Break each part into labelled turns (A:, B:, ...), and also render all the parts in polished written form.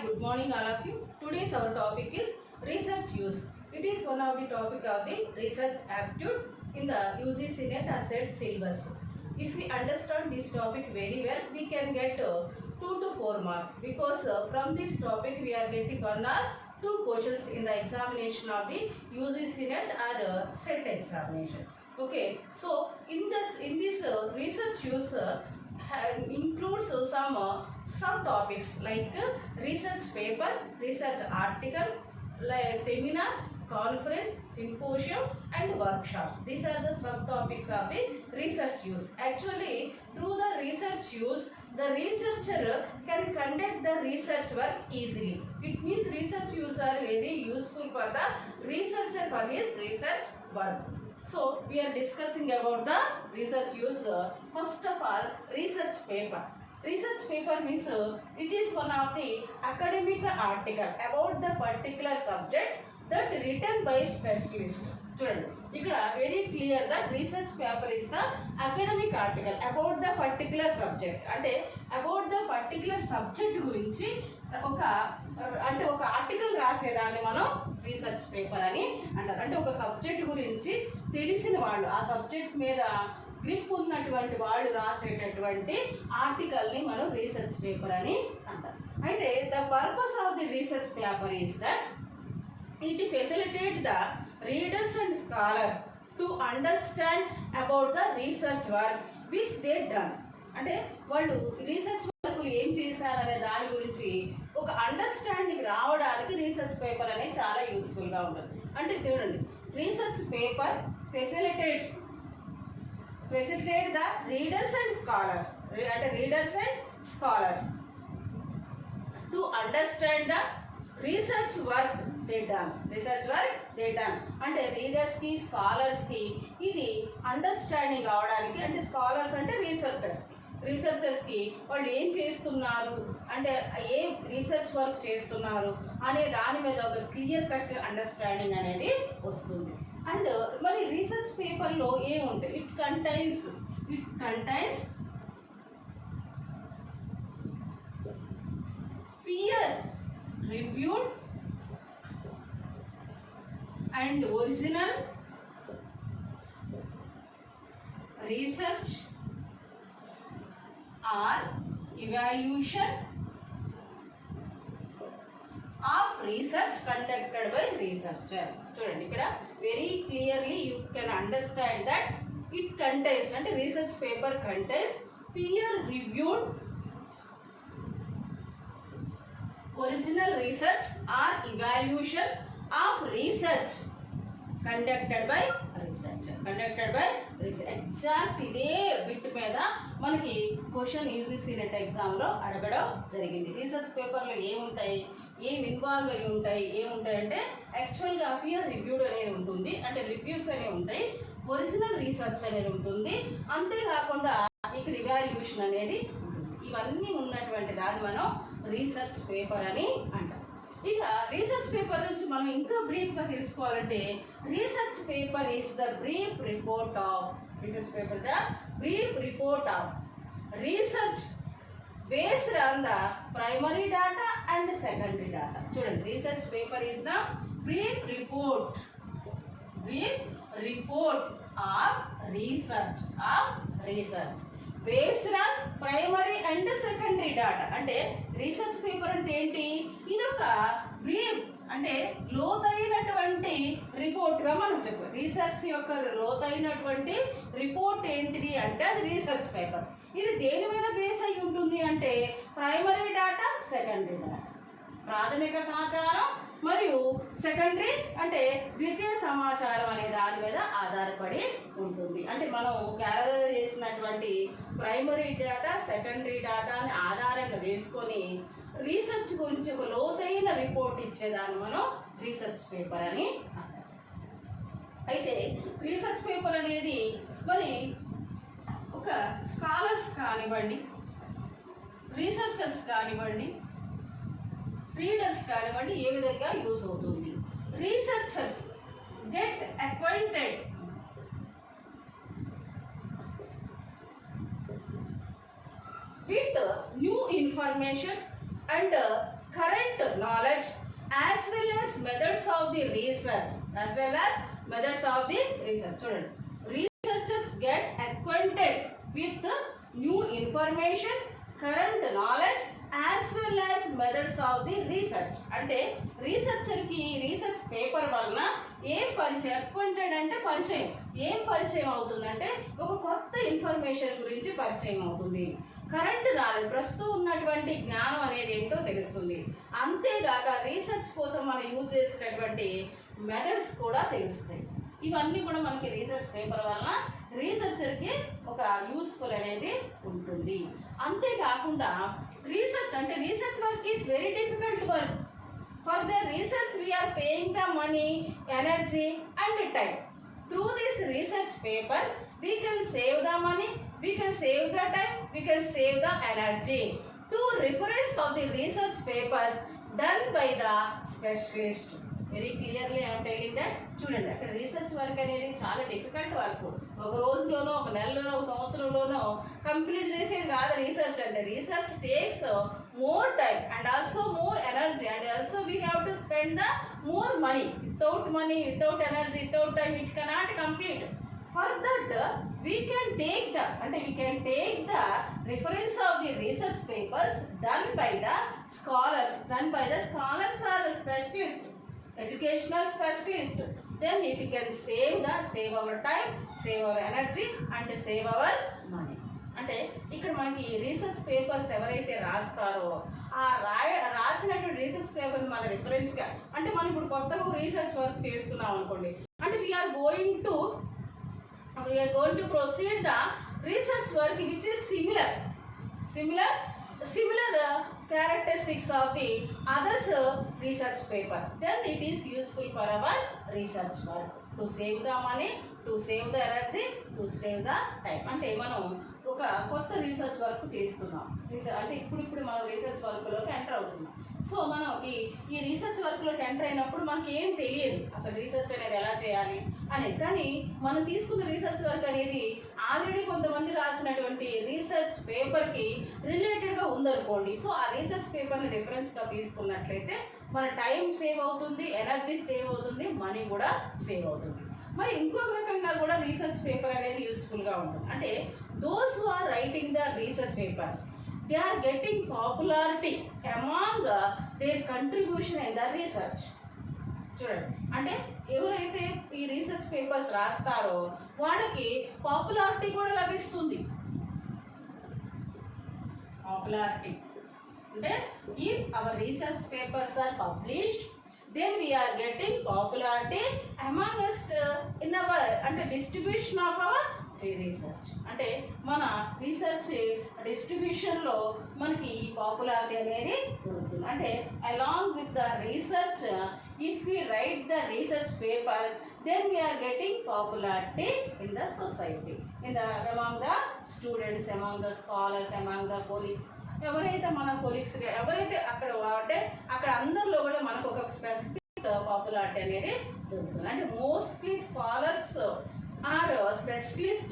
A: good morning all of you. Today's our topic is research use. It is one of the topic of the research aptitude in the UGC NET ASCET syllabus. If we understand this topic very well, we can get 2 to 4 marks because from this topic we are getting 1 or 2 questions in the examination of the UGC NET or SET examination. Okay, so in this research use includes some subtopics like research paper, research article, like seminar, conference, symposium and workshops. These are the subtopics of the research use. Actually, through the research use, the researcher can conduct the research work easily. It means research use are very useful for the researcher for his research work. So, we are discussing about the research use. First of all, research paper. Research paper means it is one of the academic article about the particular subject that written by specialist. చూడండి ఇక్కడ very clear that research paper is the academic article about the particular subject. అంటే about the particular subject గురించి ఒక article రాసేదాన్ని మనం research paper అని అంటారు. అంటే ఒక సబ్జెక్ట్ గురించి తెలిసిన వాళ్ళు, ఆ సబ్జెక్ట్ మీద గ్రిప్ ఉన్నటువంటి వాళ్ళు రాసేటటువంటి ఆర్టికల్ని మనం రీసెర్చ్ పేపర్ అని అంటారు. అయితే the purpose of the research paper is that it facilitates the readers and scholar to understand about the research work which they done. అంటే వాళ్ళు రీసెర్చ్ వర్క్లు ఏం చేశారనే దాని గురించి ఒక అండర్స్టాండింగ్ రావడానికి రీసెర్చ్ పేపర్ అనేది చాలా యూస్ఫుల్గా ఉంటుంది. అంటే చూడండి, research paper facilitate the readers and scholars, అంటే readers and scholars to understand the research work they done. అంటే రీడర్స్కి స్కాలర్స్కి ఇది అండర్స్టాండింగ్ అవడానికి, అంటే స్కాలర్స్ అంటే రీసెర్చర్స్కి వాళ్ళు ఏం చేస్తున్నారు, అంటే ఏ రీసెర్చ్ వర్క్ చేస్తున్నారు అనే దాని మీద ఒక క్లియర్ కట్ అండర్స్టాండింగ్ అనేది వస్తుంది. అండ్ మరి రీసెర్చ్ పేపర్లో ఏముంటాయి? It contains peer reviewed and original research or evaluation of research conducted by researcher. చూడండి ఇక్కడ very clearly you can understand that it contains, అంటే research paper contains peer reviewed original research or evaluation of research conducted by researcher. Exact ఇదే bit మీద మనకి question UGC net ఎగ్జామ్లో అడగడం జరిగింది. Research పేపర్లో ఏముంటాయి, ఏం ఇన్వాల్వ్ అయి ఉంటాయి, ఏముంటాయంటే యాక్చువల్గా పియర్ రివ్యూడ్ అనేది ఉంటుంది, అంటే రివ్యూస్ అనేవి ఉంటాయి, ఒరిజినల్ రీసెర్చ్ అనేది ఉంటుంది, అంతేకాకుండా ఇక్కడ ఇవాల్యూషన్ అనేది ఉంటుంది. ఇవన్నీ ఉన్నటువంటి దాన్ని మనం రీసెర్చ్ పేపర్ అని అంటాం. ఇక రీసెర్చ్ పేపర్ నుంచి మనం ఇంకా బ్రీఫ్గా తెలుసుకోవాలంటే research paper is the brief report of research based on the primary data and secondary data. చూడండి, research paper is the brief report of research based on primary and secondary data. అంటే research paper అంటే ఏంటి? ఇది ఒక brief, అంటే లోతైనటువంటి రిపోర్ట్గా మనం చెప్పాలి. Research యొక్క లోతైనటువంటి రిపోర్ట్ ఏంటిది అంటే అది రీసెర్చ్ పేపర్. ఇది దేని మీద బేస్ అయి ఉంటుంది అంటే ప్రైమరీ డాటా, సెకండరీ డాటా, ప్రాథమిక సమాచారం మరియు సెకండరీ అంటే ద్వితీయ సమాచారం అనే దాని మీద ఆధారపడి ఉంటుంది. అంటే మనం గ్యాదర్ చేసినటువంటి ప్రైమరీ డేటా, సెకండరీ డేటాని ఆధారంగా చేసుకొని రీసెర్చ్ గురించి ఒక లోతైన రిపోర్ట్ ఇచ్చేదాన్ని మనం రీసెర్చ్ పేపర్ అని అంటాం. అయితే రీసెర్చ్ పేపర్ అనేది మరి ఒక స్కాలర్స్ కానివ్వండి, రీసెర్చర్స్ కానివ్వండి, రీడర్స్ కానివ్వండి, ఏ విధంగా యూజ్ అవుతుంది? Researchers get acquainted with new information and current knowledge as well as methods of the research, చూడండి, researchers get acquainted with the new information, current knowledge as well as methods of the research. అంటే రీసెర్చర్కి research paper వలన ఏం పరిచయం, acquainted అంటే పరిచయం, ఏం పరిచయం అవుతుందంటే ఒక కొత్త ఇన్ఫర్మేషన్ గురించి పరిచయం అవుతుంది. కరెంట్ నాలెడ్జ్, ప్రస్తుతం ఉన్నటువంటి జ్ఞానం అనేది ఏంటో తెలుస్తుంది. అంతేగాక రీసెర్చ్ కోసం మనం యూజ్ చేసేటటువంటి మెథడ్స్ కూడా తెలుస్తాయి. ఇవన్నీ కూడా మనకి రీసెర్చ్ పేపర్ వలన రీసెర్చర్కి ఒక యూస్ఫుల్ అనేది ఉంటుంది. అంతేకాకుండా రీసెర్చ్ అంటే research work is very difficult work. For the research we are paying the money, energy and time. Through this research paper, we can save the money, we can save the time, we can save the energy. Two reference of the research papers done by the specialist. Very clearly I'm telling that. చూడండి, అక్కడ research work అనేది చాలా difficult work. ఒక రోజులోనో, ఒక నెలలోనో, ఒక సంవత్సరంలోనో complete చేసేది కాదు research అంటే. Research takes more time and also more energy and also we have to spend the more money. Without money, without energy, without time it cannot complete. For that, we can take the reference of the research papers done by the scholars or specialists, educational specialist. Then it can save our time, save our energy and save our money. అంటే ఇక్కడ మనకి research papers ఎవరైతే రాస్తారో ఆ రాసినటువంటి research paper మన రిఫరెన్స్గా, అంటే మనం ఇప్పుడు కొత్తగా రీసెర్చ్ వర్క్ చేస్తున్నాం అనుకోండి, అంటే we are going to proceed the research work which is similar characteristics of the others research paper. Then it is useful for our research work to save the money, to save the energy, to save the time. అంటే మనం ఒక కొత్త research work చేస్తున్నాం. అంటే ఇప్పుడు మనం research వర్క్లోకి enter అవుతున్నాం. So మనకి ఈ రీసెర్చ్ వర్క్లోకి ఎంటర్ అయినప్పుడు మనకి ఏం తెలియదు అసలు రీసెర్చ్ అనేది ఎలా చేయాలి అనేది. కానీ మనం తీసుకున్న రీసెర్చ్ వర్క్ అనేది ఆల్రెడీ కొంతమంది రాసినటువంటి రీసెర్చ్ పేపర్కి రిలేటెడ్గా ఉందనుకోండి. సో ఆ రీసెర్చ్ పేపర్ని రిఫరెన్స్గా తీసుకున్నట్లయితే మన టైం సేవ్ అవుతుంది, ఎనర్జీ సేవ్ అవుతుంది, మనీ కూడా సేవ్ అవుతుంది. మరి ఇంకొక రకంగా కూడా రీసెర్చ్ పేపర్ అనేది యూస్ఫుల్గా ఉంటుంది. అంటే those who are writing the research papers, they are getting popularity among their contribution in the research. చూడండి, అంటే ఎవరైతే ఈ రీసెర్చ్ పేపర్స్ రాస్తారో వాళ్ళకి పాపులారిటీ కూడా లభిస్తుంది. పాపులారిటీ అంటే if our research papers are published, then we are getting popularity among us in our అంటే distribution of our research. అంటే మన రీసెర్చ్ డిస్ట్రిబ్యూషన్లో మనకి ఈ పాపులారిటీ అనేది దొరుకుతుంది. అంటే along with the research, if we write the research papers, then we are getting popularity in the society, in the among the students, among the scholars, among the colleagues. ఎవరైతే మన colleagues ఎవరైతే అక్కడ అంటే అక్కడ అందరిలో కూడా మనకు ఒక స్పెసిఫిక్ పాపులారిటీ అనేది దొరుకుతుంది. అంటే mostly scholars are specialist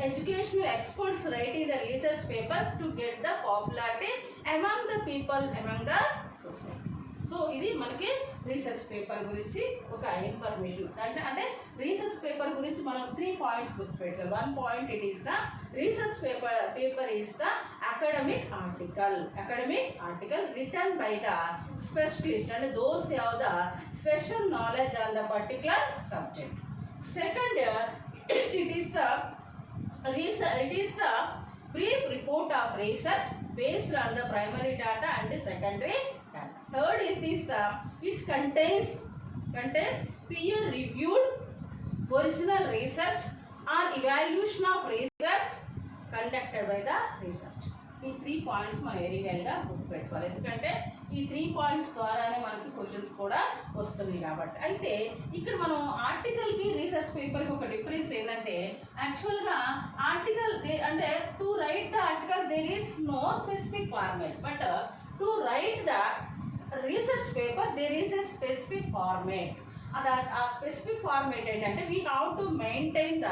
A: educational experts writing the research papers to get the popularity among the people, among the society. So ఇది మనకి రీసెర్చ్ పేపర్ గురించి ఒక ఇన్ఫర్మేషన్. అంటే రీసెర్చ్ పేపర్ గురించి మనం 3 పాయింట్స్ గుర్తుపెట్టాలి. 1 point, it is the research paper is the academic article written by the specialist and those who have the special knowledge on the particular subject. Second, it is the brief report of research based on the primary data and the secondary data. Third, it contains peer reviewed original research or evaluation of research conducted by the research. ఈ 3 points మనం very వెల్గా గుర్తుపెట్టుకోవాలి. ఎందుకంటే ఈ 3 points ద్వారానే మనకి questions కూడా వస్తున్నాయి కాబట్టి. అయితే ఇక్కడ మనం ఆర్టికల్కి రీసెర్చ్ పేపర్కి ఒక డిఫరెన్స్ ఏంటంటే, యాక్చువల్గా ఆర్టికల్ అంటే to write the article there is no specific format, but to write the research paper there is a specific format. ఆ స్పెసిఫిక్ ఫార్మేట్ ఏంటంటే we have to maintain the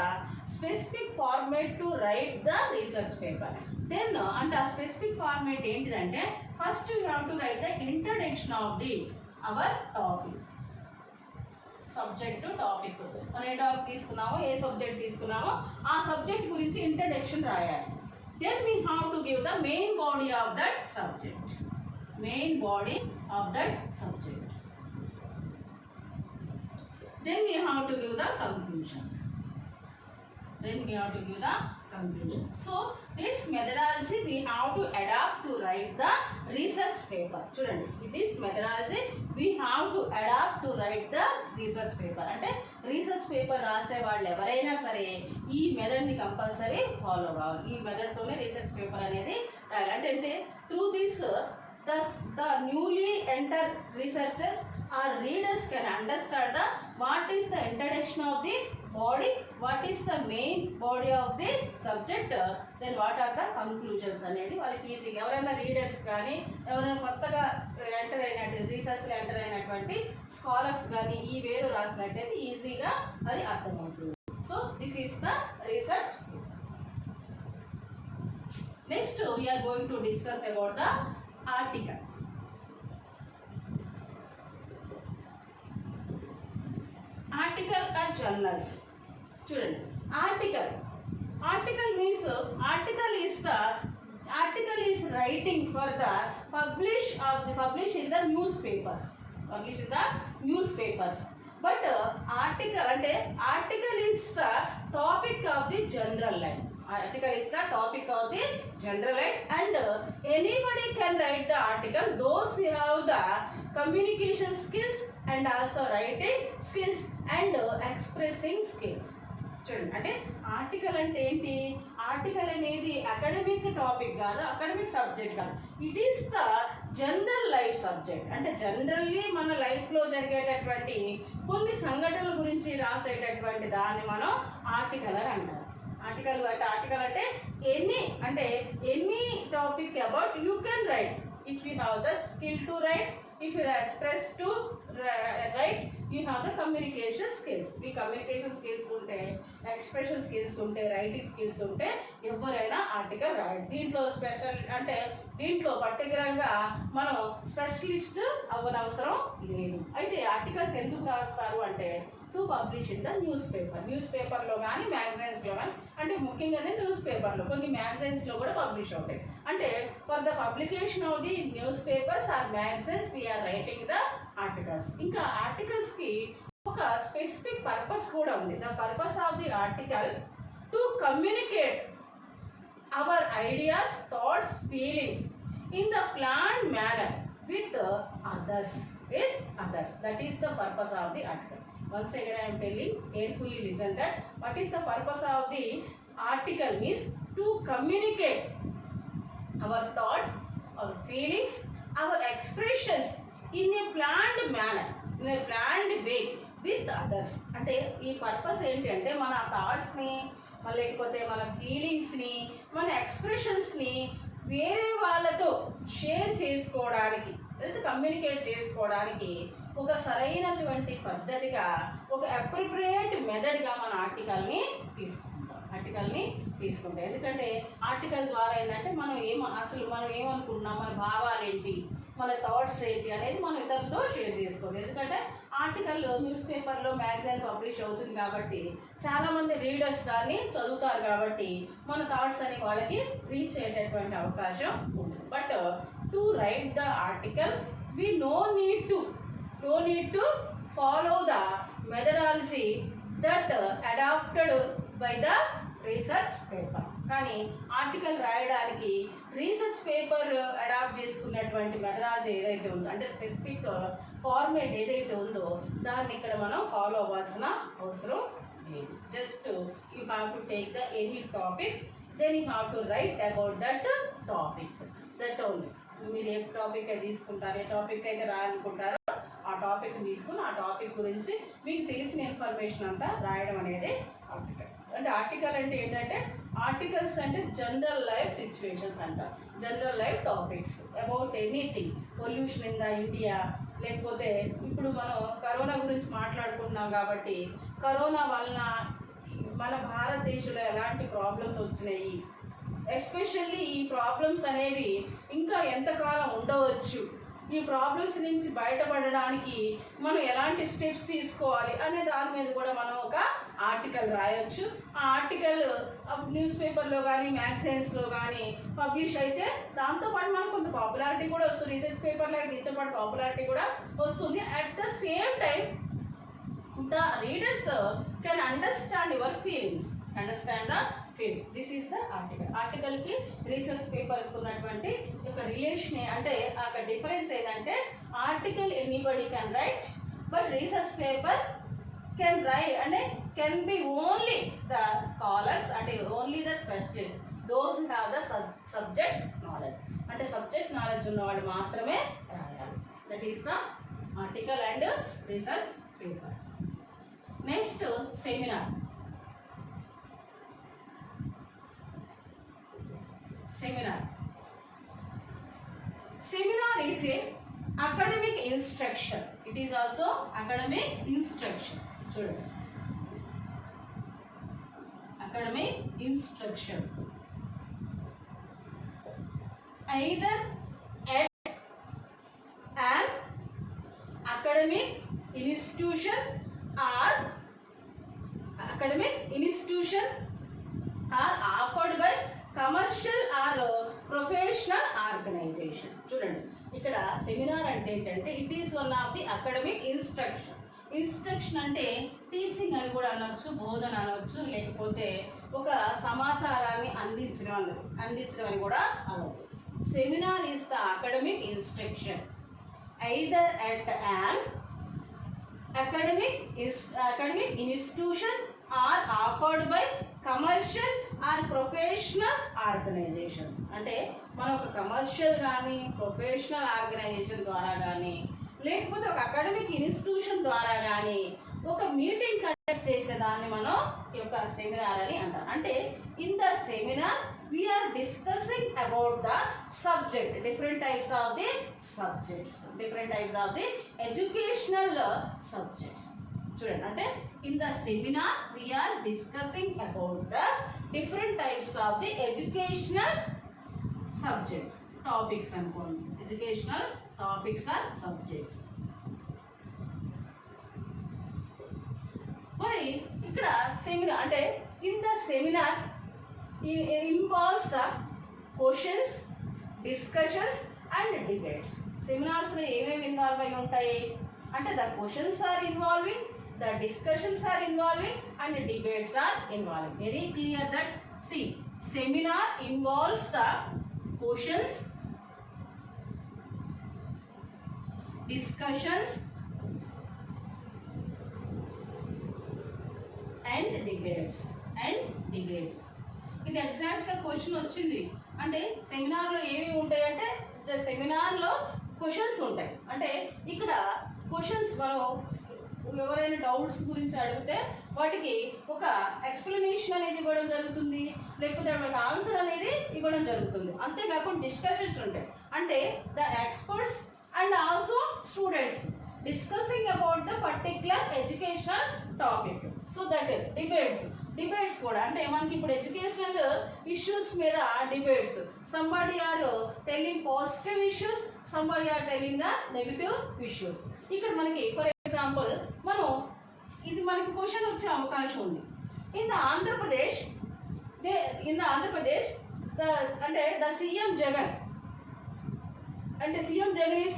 A: specific format to write the research paper. Then అంటే ఆ specific format ఏంటిదంటే First we have to write the introduction of the our topic. Subject topic మనం ఏ topic తీసుకున్నామో ఏ subject తీసుకున్నామో ఆ subject గురించి introduction రాయాలి. Then we have to give the main body of that subject. Main body of that subject. Then we have to give the conclusions. So this methodology we have to adapt to write the research paper. చూడండి, this methodology we have to adapt to write the research paper. అంటే research paper రాసే వాళ్ళు ఎవరైనా సరే ఈ మెథడ్ని compulsory follow కావాలి. ఈ మెథడ్తోనే research paper అనేది రాయాలి. అంటే through this the newly entered researchers or readers can understand what is the introduction of the body, what is the main body of the subject, then what are the conclusions అనేది వాళ్ళకి ఈజీగా ఎవరైనా readers కానీ ఎవరైనా కొత్తగా enter అయినట్టు రీసెర్చ్లో enter అయినటువంటి scholars కానీ ఈ వేరు రాసినట్టయితే ఈజీగా అది అర్థమవుతుంది. So this is the research. Next we are going to discuss about the article. Article or journals. చూడండి, article means article is writing for the publish in the newspapers. But article is the topic of the general line. Article is the topic of the general line, and anybody can write the article, those who have the communication skills and also writing skills and expressing skills. చూడండి, అంటే article అంటే ఏంటి? Article అనేది academic topic కాదు, academic subject కాదు. It is the general life subject. అంటే generally మన లైఫ్లో జరిగేటటువంటి కొన్ని సంఘటనల గురించి రాసేటటువంటి దాన్ని మనం ఆర్టికల్ అని అంటారు. ఆర్టికల్ అంటే any topic about you can write if you have the skill to write, if you express to write, you have the communication skills. Me communication skills ఉంటే, ఎక్స్ప్రెషన్ స్కిల్స్ ఉంటే, రైటింగ్ స్కిల్స్ ఉంటే ఎవరైనా article రాయాలి. దీంట్లో special అంటే దీంట్లో పర్టికులర్గా మనం స్పెషలిస్ట్ అవ్వనవసరం లేదు. అయితే ఆర్టికల్స్ ఎందుకు రాస్తారు అంటే to publish in the news పేపర్లో కానీ మ్యాగజైన్స్లో కానీ, అంటే ముఖ్యంగా న్యూస్ పేపర్లో, కొన్ని మ్యాగజైన్స్లో కూడా పబ్లిష్ అవుతాయి. అంటే for the publication of the newspapers or magazines we are writing the articles. ఇంకా ఆర్టికల్స్కి ఒక స్పెసిఫిక్ పర్పస్ కూడా ఉంది. The purpose of the article to communicate our ideas, thoughts, feelings in the planned manner with others. That is the purpose of the article. Once again I am telling, carefully listen that what is the purpose of the article means to communicate our thoughts, our feelings, our expressions in a planned manner, in a planned way with others. అంటే ఈ purpose ఏంటి అంటే మన థాట్స్ని, లేకపోతే మన ఫీలింగ్స్ని, మన ఎక్స్ప్రెషన్స్ని వేరే వాళ్ళతో షేర్ చేసుకోవడానికి, లేదా కమ్యూనికేట్ చేసుకోవడానికి ఒక సరైనటువంటి పద్ధతిగా, ఒక అప్రోప్రియేట్ మెథడ్గా మన ఆర్టికల్ని తీసుకుంటాం. ఎందుకంటే ఆర్టికల్ ద్వారా ఏంటంటే మనం ఏమనుకుంటున్నాం, మన భావాలు ఏంటి, మన థాట్స్ ఏంటి అనేది మనం ఇతరులతో షేర్ చేసుకోవాలి. ఎందుకంటే ఆర్టికల్ న్యూస్ పేపర్లో మ్యాగజైన్ పబ్లిష్ అవుతుంది కాబట్టి చాలామంది రీడర్స్ దాన్ని చదువుతారు కాబట్టి మన థాట్స్ అని వాళ్ళకి రీచ్ అయ్యేటటువంటి అవకాశం ఉంటుంది. But to write the article we no need to follow the methodology that adopted by the research paper. కానీ ఆర్టికల్ రాయడానికి రీసెర్చ్ పేపర్ అడాప్ట్ చేసుకున్నటువంటి మెథడాలజీ ఏదైతే ఉందో, అంటే స్పెసిఫిక్ ఫార్మేట్ ఏదైతే ఉందో దాన్ని ఇక్కడ మనం ఫాలో అవ్వాల్సిన అవసరం లేదు. Just you have to take the any topic, then you have to write about that topic. That only. మీరు ఏ టాపిక్ అయితే తీసుకుంటారో, ఏ టాపిక్ అయితే రాయాలనుకుంటారో ఆ టాపిక్ తీసుకుని ఆ టాపిక్ గురించి మీకు తెలిసిన ఇన్ఫర్మేషన్ అంతా రాయడం అనేది ఆర్టికల్. అంటే ఆర్టికల్ అంటే ఏంటంటే, ఆర్టికల్స్ అంటే జనరల్ లైఫ్ సిచ్యువేషన్స్ అంట, general life topics about anything. Pollution in the India, లేకపోతే ఇప్పుడు మనం కరోనా గురించి మాట్లాడుకుంటున్నాం కాబట్టి కరోనా వలన మన భారతదేశంలో ఎలాంటి ప్రాబ్లమ్స్ వచ్చినాయి, ఎస్పెషల్లీ ఈ ప్రాబ్లమ్స్ అనేవి ఇంకా ఎంతకాలం ఉండవచ్చు, ఈ ప్రాబ్లమ్స్ నుంచి బయటపడడానికి మనం ఎలాంటి స్టెప్స్ తీసుకోవాలి అనే దాని మీద కూడా మనం ఒక ఆర్టికల్ రాయొచ్చు. ఆ ఆర్టికల్ న్యూస్ పేపర్లో కానీ మ్యాగజైన్స్లో కానీ పబ్లిష్ అయితే దాంతోపాటు మనకు కొంత పాపులారిటీ కూడా వస్తుంది. రీసెర్చ్ పేపర్లో దీంతో పాటు పాపులారిటీ కూడా వస్తుంది. At the same time the readers can understand your feelings. Understand the feelings. This is the article. Article ki research papers ఉన్నటువంటి ఒక రిలేషన్ అంటే ఆ డిఫరెన్స్ ఏంటంటే article anybody can write but research paper can write అంటే can be only the scholars అంటే only the specialist those have the subject knowledge అంటే subject knowledge ఉన్నవాళ్ళు మాత్రమే రాయాలి. That is the article and research paper. Next seminar. Seminar is a academic instruction. It is also academic instruction. చూడండి, academic instruction either at an academic institution or offered by commercial or professional organization. చూడండి, ఇక్కడ seminar అంటే ఏంటంటే it is one of the academic instruction. Instruction అంటే teaching అని కూడా అనొచ్చు, బోధన అనొచ్చు, లేకపోతే ఒక సమాచారాన్ని అందించడం అని కూడా అనొచ్చు. Seminar is the academic instruction either at an academic institution or offered by commercial or professional organizations. అంటే మనం ఒక కమర్షియల్ కానీ ప్రొఫెషనల్ ఆర్గనైజేషన్ ద్వారా కానీ లేకపోతే ఒక అకాడమిక్ ఇన్స్టిట్యూషన్ ద్వారా కానీ ఒక మీటింగ్ కండక్ట్ చేసేదాన్ని మనం ఈ యొక్క సెమినార్ అని అంటాం. అంటే in the seminar we are discussing about the subject, different types of the educational subjects. చూడండి, అంటే in the seminar we are discussing about the different types of the educational subjects, topics అనుకోండి, educational topics or subjects. మరి ఇక్కడ seminar అంటే in the seminar involves the questions, discussions and debates. సెమినార్స్లో ఏమేమి involve అయి ఉంటాయి అంటే the questions are involving, the discussions are involving and debates are involving. Very clear that సి seminar involves the questions, discussions and debates. ఇది ఎగ్జాక్ట్గా question వచ్చింది. అంటే సెమినార్లో ఏమేమి ఉంటాయి అంటే సెమినార్లో క్వశ్చన్స్ ఉంటాయి. అంటే ఇక్కడ క్వశ్చన్స్ మనం ఎవరైనా డౌట్స్ గురించి అడిగితే వాటికి ఒక ఎక్స్ప్లెనేషన్ అనేది ఇవ్వడం జరుగుతుంది, లేకపోతే వాళ్ళకి ఆన్సర్ అనేది ఇవ్వడం జరుగుతుంది. అంతేకాకుండా డిస్కషన్స్ ఉంటాయి. అంటే the experts and also students discussing about the particular educational topic. So that debates కూడా అంటే మనకి ఇప్పుడు ఎడ్యుకేషనల్ ఇష్యూస్ మీద debates, somebody are telling positive issues, somebody are telling the negative issues. ఇక్కడ మనకి ఫర్ ఎగ్జాంపుల్ ఇది మనకి క్వశ్చన్ వచ్చే అవకాశం ఉంది. ఇన్ ద ఆంధ్రప్రదేశ్ అంటే the CM Jagan is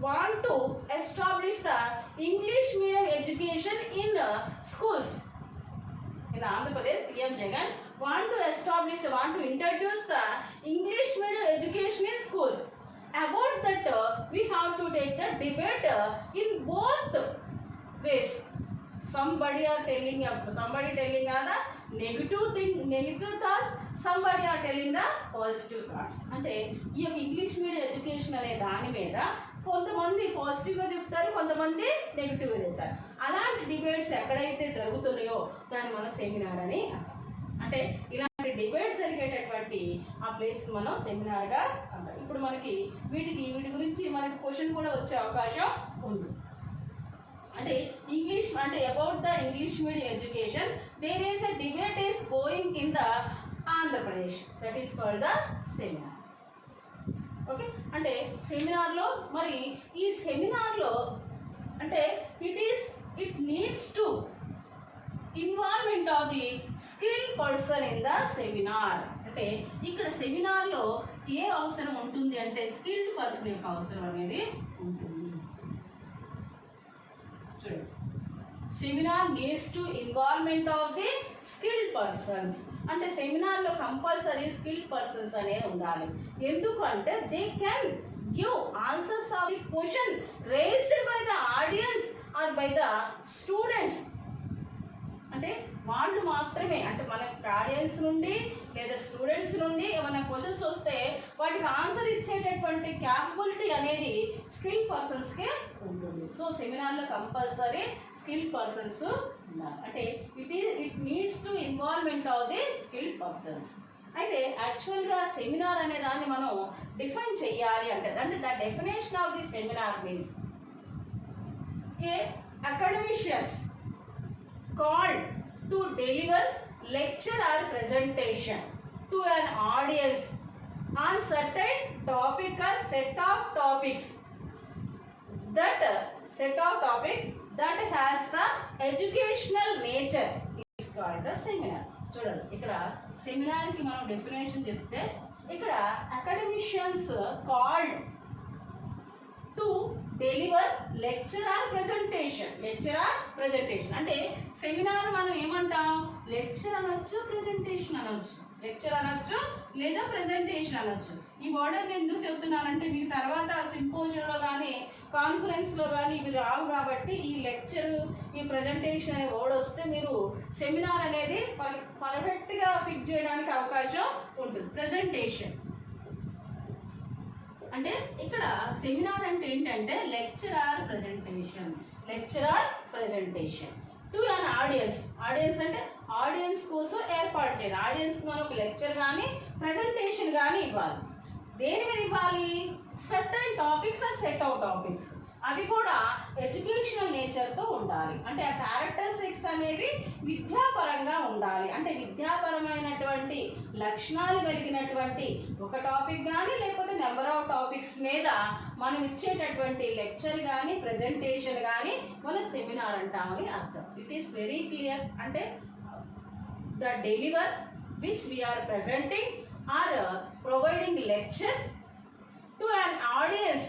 A: want to establish the English medium education in schools. In Andhra Pradesh, CM Jagan want to introduce the English medium education in schools. About that, we have to take the debate in both ways. Somebody telling the negative thoughts, somebody are telling the positive thoughts. అంటే ఈ యొక్క English medium education అనే దాని మీద కొంతమంది పాజిటివ్గా చెప్తారు, కొంతమంది నెగిటివ్గా చెప్తారు. అలాంటి డిబేట్స్ ఎక్కడైతే జరుగుతున్నాయో దాన్ని మనం సెమినార్ అని అంటాం. అంటే ఇలాంటి డిబేట్ జరిగేటటువంటి ఆ ప్లేస్ మనం సెమినార్గా అంటాం. ఇప్పుడు మనకి వీటి గురించి మనకి క్వశ్చన్ కూడా వచ్చే అవకాశం ఉంది. అంటే ఇంగ్లీష్ అంటే about the English medium education there is a debate is going in the Andhra Pradesh. That is called the seminar. Okay, అంటే సెమినార్లో మరి ఈ సెమినార్లో అంటే it needs to involvement of the skill person in the seminar. అంటే ఇక్కడ సెమినార్లో ఏ అవసరం ఉంటుంది అంటే స్కిల్డ్ పర్సన్ యొక్క అవసరం అనేది ఉంటుంది. చూడండి, seminar needs to involvement of the skilled persons. అంటే సెమినార్లో కంపల్సరీ స్కిల్డ్ పర్సన్స్ అనేది ఉండాలి. ఎందుకు అంటే they can give answers of the question raised by the audience or by the students. అంటే వాళ్ళు మాత్రమే, అంటే మన ఆడియన్స్ నుండి లేదా స్టూడెంట్స్ నుండి ఏమైనా క్వశ్చన్స్ వస్తే వాటికి ఆన్సర్ ఇచ్చేటటువంటి క్యాపబిలిటీ అనేది స్కిల్ పర్సన్స్కే ఉంటుంది. సో సెమినార్లో కంపల్సరీ స్కిల్ పర్సన్స్ ఉన్నారు. అంటే it needs to involvement of the skill persons. అయితే యాక్చువల్గా సెమినార్ అనే దాన్ని మనం డిఫైన్ చేయాలి అంటే the definition of the seminar means A academicians called to deliver lecture or presentation to an audience on certain topic or set of topics that has the educational nature is called the seminar. చూడండి, ఇక్కడ సెమినార్కి మనం definition చెప్తే ఇక్కడ academicians called to deliver lecture or presentation. అంటే seminar మనం ఏమంటాం, lecture అనొచ్చు, presentation అనొచ్చు. లెక్చర్ అనొచ్చు లేదా ప్రెజెంటేషన్ అనొచ్చు. ఈ వర్డ్ ఎందుకు చెప్తున్నానంటే మీకు తర్వాత సింపోజియంలో కానీ కాన్ఫరెన్స్లో కానీ ఇవి రావు కాబట్టి ఈ లెక్చర్ ఈ ప్రెజెంటేషన్ అనే వర్డ్ వస్తే మీరు సెమినార్ అనేది పర్ఫెక్ట్గా ఫిక్స్ చేయడానికి అవకాశం ఉంటుంది. ప్రెజెంటేషన్ అంటే ఇక్కడ సెమినార్ అంటే ఏంటంటే lecture or presentation to an audience. Audience అంటే ఆడియన్స్ కోసం ఏర్పాటు చేయాలి. ఆడియన్స్కి మనం ఒక లెక్చర్ కానీ ప్రెజెంటేషన్ కానీ ఇవ్వాలి. దేని మీద ఇవ్వాలి, certain topics or set of topics. అవి కూడా ఎడ్యుకేషనల్ నేచర్తో ఉండాలి. అంటే ఆ క్యారెక్టరిస్టిక్స్ అనేవి విద్యాపరంగా ఉండాలి. అంటే విద్యాపరమైనటువంటి లక్షణాలు కలిగినటువంటి ఒక టాపిక్ కానీ లేకపోతే నెంబర్ ఆఫ్ టాపిక్స్ మీద మనం ఇచ్చేటటువంటి లెక్చర్ కానీ ప్రెజెంటేషన్ కానీ మనం సెమినార్ అంటామని అర్థం. It is very clear. అంటే the deliver which we are presenting or providing lecture to an audience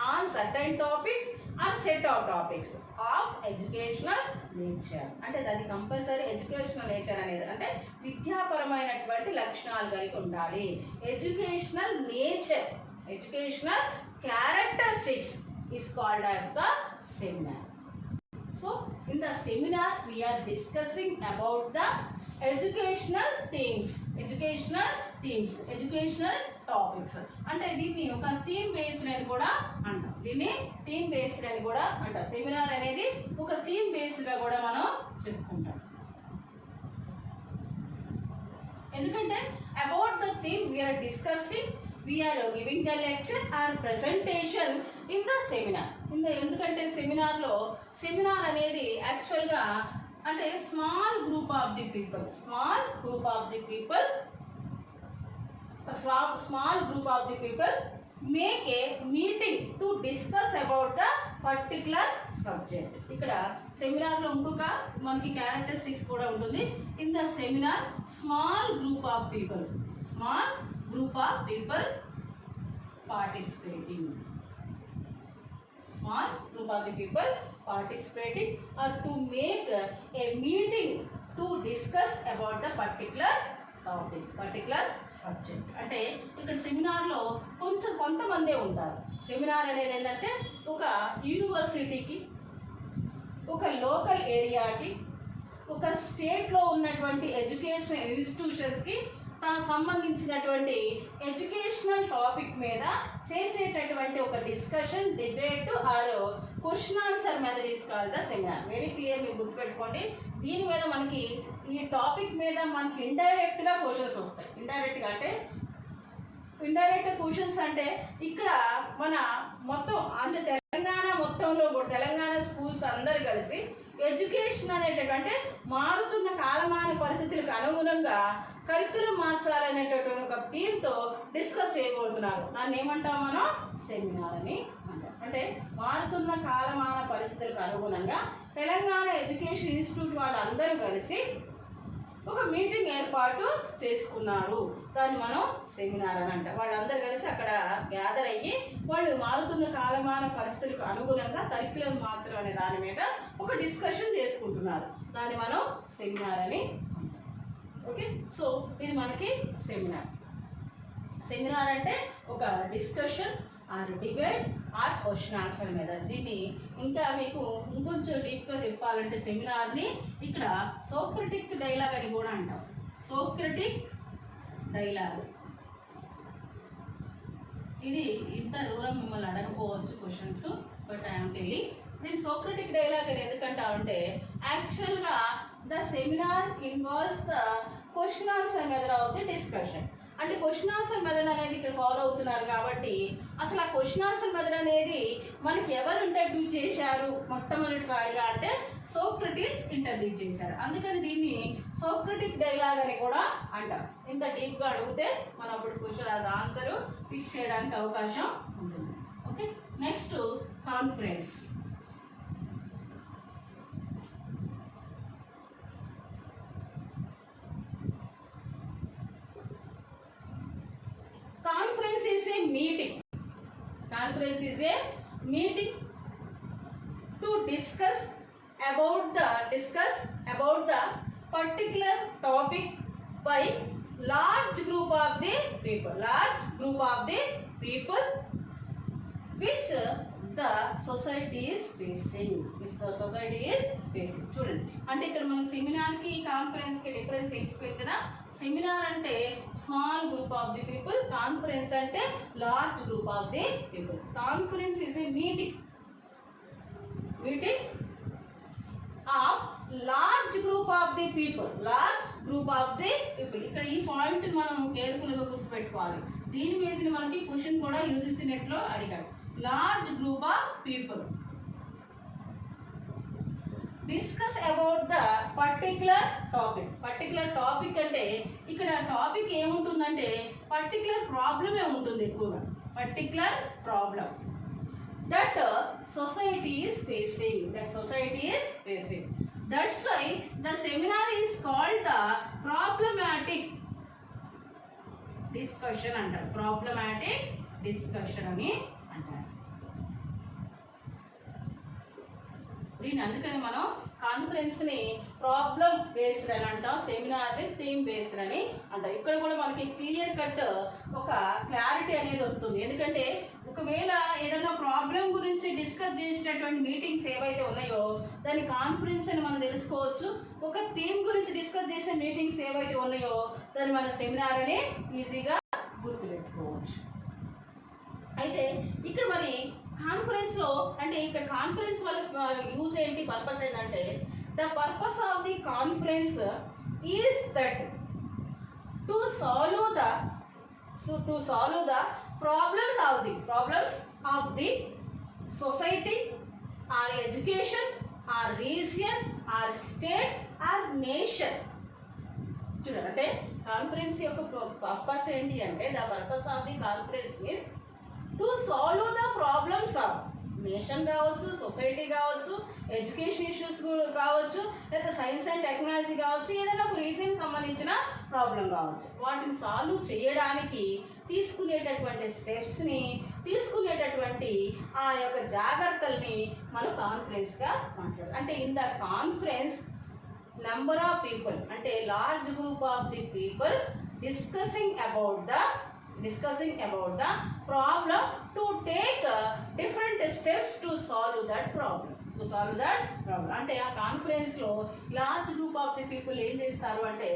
A: on certain topics or set of topics of educational nature. అంటే దాని కంపల్సరీ ఎడ్యుకేషనల్ నేచర్ అనేది అంటే విద్యాపరమైనటువంటి లక్షణాలు కలిగి ఉండాలి. Educational nature, educational characteristics is called as the seminar. So in the seminar we are discussing about the educational themes, educational topics. అంటే దీన్ని ఒక థీమ్ బేస్డ్ అని కూడా అంటాం. సెమినార్ అనేది ఒక థీమ్ బేస్డ్గా కూడా మనం చెప్పుకుంటాం. ఎందుకంటే about the theme we are discussing, we are giving the lecture or presentation in the seminar. ఎందుకంటే సెమినార్ అనేది యాక్చువల్గా అంటే small group of the people make a meeting to discuss about the particular subject. ఇక్కడ సెమినార్లో ఇంకొక మనకి క్యారెక్టరిస్టిక్స్ కూడా ఉంటుంది. In the seminar small group of people participating or to make a meeting to discuss about the particular subject. అంటే ఇక్కడ సెమినార్లో కొంతమందే ఉంటారు. Seminar అనేది ఏంటంటే ఒక యూనివర్సిటీకి, ఒక లోకల్ ఏరియాకి, ఒక స్టేట్లో ఉన్నటువంటి ఎడ్యుకేషనల్ ఇన్స్టిట్యూషన్స్కి సంబంధించినటువంటి ఎడ్యుకేషనల్ టాపిక్ మీద చేసేటటువంటి ఒక discussion, debate or question answer method is called the seminar. Very clear, మీరు గుర్తుపెట్టుకోండి. దీని మీద మనకి ఈ టాపిక్ మీద మనకి ఇండైరెక్ట్గా క్వశ్చన్స్ వస్తాయి. ఇండైరెక్ట్ క్వశ్చన్స్ అంటే ఇక్కడ మన మొత్తం అంటే తెలంగాణ మొత్తంలో కూడా తెలంగాణ స్కూల్స్ అందరు కలిసి ఎడ్యుకేషన్ అనేటటువంటి మారుతున్న కాలమాన పరిస్థితులకు అనుగుణంగా కరికులం మార్చాలనేటటువంటి ఒక థీమ్తో డిస్కస్ చేయబోతున్నారు. దాన్ని ఏమంటాం మనం? సెమినార్ అని అంటాం. అంటే మారుతున్న కాలమాన పరిస్థితులకు అనుగుణంగా తెలంగాణ ఎడ్యుకేషన్ ఇన్స్టిట్యూట్ వాళ్ళందరూ కలిసి ఒక మీటింగ్ ఏర్పాటు చేసుకున్నారు. దాన్ని మనం సెమినార్ అని అంటాం. వాళ్ళందరూ కలిసి అక్కడ గ్యాదర్ అయ్యి వాళ్ళు మారుతున్న కాలమాన పరిస్థితులకు అనుగుణంగా కరికులం మార్చడం అనే దాని మీద ఒక డిస్కషన్ చేసుకుంటున్నారు. దాన్ని మనం సెమినార్ అని అంటాం. ఓకే, సో ఇది మనకి సెమినార్. సెమినార్ అంటే ఒక discussion or debate or question answer మీద. దీన్ని ఇంకా మీకు ఇంకొంచెం డీప్గా చెప్పాలంటే సెమినార్ని ఇక్కడ సోక్రటిక్ డైలాగ్ అని కూడా అంటాం. Socratic dialogue. ఇది ఇంత దూరం మిమ్మల్ని అడగపోవచ్చు క్వశ్చన్స్, బట్ ఐఎమ్ టెల్లింగ్. దీన్ని సోక్రటిక్ డైలాగ్ అని ఎందుకంటామంటే యాక్చువల్గా the seminar involves the question answer method of the discussion. అంటే క్వశ్చన్ ఆన్సర్ మెథడ్ అనేది ఇక్కడ ఫాలో అవుతున్నారు కాబట్టి అసలు ఆ క్వశ్చన్ ఆన్సర్ మెథడ్ అనేది మనకి ఎవరు ఇంట్రడ్యూస్ చేశారు మొట్టమొదటిసారిగా అంటే సోక్రటీస్ ఇంట్రడ్యూస్ చేశారు. అందుకని దీన్ని సోక్రటిక్ డైలాగ్ అని కూడా అంటారు. ఇంత డీప్గా అడిగితే మనం అప్పుడు క్వశ్చన్ ఆన్సర్ పిక్ చేయడానికి అవకాశం ఉంటుంది. Okay, next conference. Conference is a meeting. Conference is a meeting to discuss about the particular topic by large group of the people. Large group of the people which the society is facing. Which the society is facing. చూడండి, అంటే ఇక్కడ మనం సెమినార్కి కాన్ఫరెన్స్కి difference తెలుసుకుంది కదా. Seminar అంటే small group of the people, conference అంటే large group of the people. Conference is a meeting of large group of the people. Large group of the people. ఇక్కడ ఈ పాయింట్ మనం కేర్ఫుల్గా గుర్తుపెట్టుకోవాలి. దీని మీద మనకి క్వశ్చన్ కూడా యూజీసీ నెట్లో అడిగారు. Large group of people discuss about the particular topic. Particular topic అంటే ఇక్కడ టాపిక్ ఏముంటుందంటే పర్టిక్యులర్ ప్రాబ్లమే ఉంటుంది ఎక్కువగా. Particular problem that society is facing. That's why the seminar is called the problematic discussion అంటారు. ప్రాబ్లమాటిక్ డిస్కషన్ అని అంటారు. దీన్ని అందుకని మనం కాన్ఫరెన్స్ని ప్రాబ్లం బేస్డ్ అని అంటాం, సెమినార్ని థీమ్ బేస్డ్ అని అంటాం. ఇక్కడ కూడా మనకి క్లియర్ కట్ ఒక క్లారిటీ అనేది వస్తుంది. ఎందుకంటే ఒకవేళ ఏదైనా ప్రాబ్లం గురించి డిస్కస్ చేసినటువంటి మీటింగ్స్ ఏవైతే ఉన్నాయో దాన్ని కాన్ఫరెన్స్ అని మనం తెలుసుకోవచ్చు. ఒక థీమ్ గురించి డిస్కస్ చేసిన మీటింగ్స్ ఏవైతే ఉన్నాయో దాన్ని మనం సెమినార్ అని ఈజీగా గుర్తుపెట్టుకోవచ్చు. అయితే ఇక్కడ మరి కాన్ఫరెన్స్లో అంటే ఇక్కడ కాన్ఫరెన్స్ వల్ల యూజ్ ఏంటి, పర్పస్ ఏంటంటే the purpose of the conference is that to solve the problems of the society or education or region or state or nation. చూడండి, అంటే కాన్ఫరెన్స్ యొక్క పర్పస్ ఏంటి అంటే the purpose of the conference means to solve the problems of nation కావచ్చు, society కావచ్చు, education issues కావచ్చు, లేదా science and technology కావచ్చు, ఏదైనా ఒక రీజన్కి సంబంధించిన ప్రాబ్లం కావచ్చు. వాటిని సాల్వ్ చేయడానికి తీసుకునేటటువంటి స్టెప్స్ని, తీసుకునేటటువంటి ఆ యొక్క జాగ్రత్తల్ని మనం కాన్ఫరెన్స్గా మాట్లాడాలి. అంటే in the conference number of people అంటే large group of the people discussing about the problem to take different steps to solve that problem. అంటే ఆ కాన్ఫరెన్స్లో large group of the people ఏం చేస్తారు అంటే